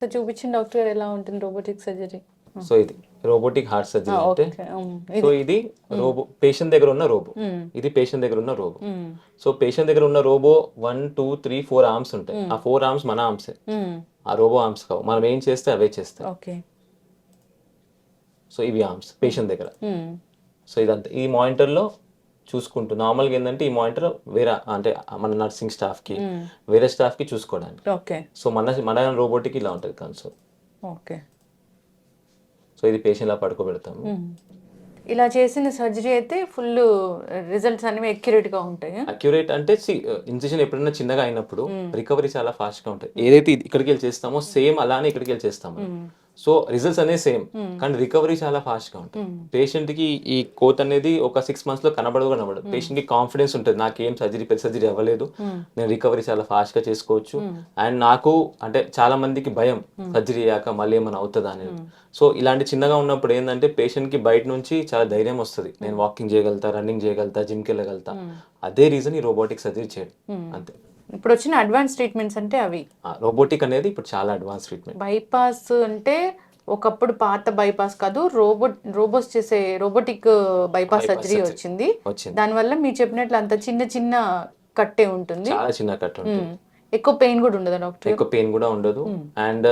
So చూపించిన doctor గారు ఎలా ఉంటుంది రోబోటిక్ సర్జరీ? సో ఇది రోబోటిక్ హార్ట్ సర్జరీ అంటే ఓకే. సో ఇది రోబో పేషెంట్ దగ్గర ఉన్న రోబో, ఇది పేషెంట్ దగ్గర ఉన్న రోబో. సో పేషెంట్ దగ్గర ఉన్న రోబో 1 2 3 4 ఆర్మ్స్ ఉంటాయి. ఆ 4 ఆర్మ్స్ మన ఆర్మ్సే, ఆ రోబో ఆర్మ్స్ కావు. మనం ఏం చేస్తే అవే చేస్తాయి. ఓకే. సో ఇవి ఆర్మ్స్ పేషెంట్ దగ్గర. సో ఇదంతా ఈ మానిటర్లో చూసుకుంటూ నార్మల్గా ఏంటంటే ఈ మానిటర్ వేరే అంటే మన నర్సింగ్ స్టాఫ్కి వేరే స్టాఫ్కి చూసుకోవడానికి. ఓకే. సో మన రోబోటిక్ ఇలా ఉంటుంది కన్సోల్. ఓకే. సో ఇది పేషెంట్ లా పడుకోబెడతాము. ఇలా చేసిన సర్జరీ అయితే ఫుల్ రిజల్ట్స్ అనేవి అక్యురేట్ గా ఉంటాయి. అక్యురేట్ అంటే ఇన్సిషన్ ఎప్పుడైనా చిన్నగా అయినప్పుడు రికవరీ చాలా ఫాస్ట్ గా ఉంటుంది. ఏదైతే ఇక్కడికి వెళ్ళి చేస్తామో సేమ్ అలానే ఇక్కడికి వెళ్ళి చేస్తాము. సో రిజల్ట్స్ అనేది సేమ్, కానీ రికవరీ చాలా ఫాస్ట్ గా ఉంటుంది. పేషెంట్ కి ఈ కోత్ అనేది ఒక 6 months లో కనబడదు. పేషెంట్ కి కాన్ఫిడెన్స్ ఉంటుంది, నాకేం పెద్ద సర్జరీ అవ్వలేదు, నేను రికవరీ చాలా ఫాస్ట్ గా చేసుకోవచ్చు. అండ్ నాకు అంటే చాలా మందికి భయం సర్జరీ అయ్యాక మళ్ళీ ఏమైనా అవుతుందా అనేది. సో ఇలాంటి చిన్నగా ఉన్నప్పుడు ఏంటంటే పేషెంట్ కి బయట నుంచి చాలా ధైర్యం వస్తుంది, నేను వాకింగ్ చేయగలుగుతా, రన్నింగ్ చేయగలుగుతా, జిమ్కి వెళ్ళగలుగుతా. అదే రీజన్ ఈ రోబోటిక్ సర్జరీ చేయడం అంతే. ఇప్పుడు వచ్చిన అడ్వాన్స్ ట్రీట్మెంట్స్ అంటే అవి రోబోటిక్ అనేది ఇప్పుడు చాలా అడ్వాన్స్ ట్రీట్మెంట్. బైపాస్ అంటే ఒకప్పుడు పాత బైపాస్ కాదు, రోబోస్ చేసే రోబోటిక్ బైపాస్ సర్జరీ వచ్చింది. దానివల్ల మీరు చెప్పినట్లు అంత చిన్న చిన్న కట్టే ఉంటుంది, చాలా చిన్న కట్ ఉంటుంది. ఎక్కువ పెయిన్ కూడా ఉండదు డాక్టర్? ఎక్కువ పెయిన్ కూడా ఉండదు. అండ్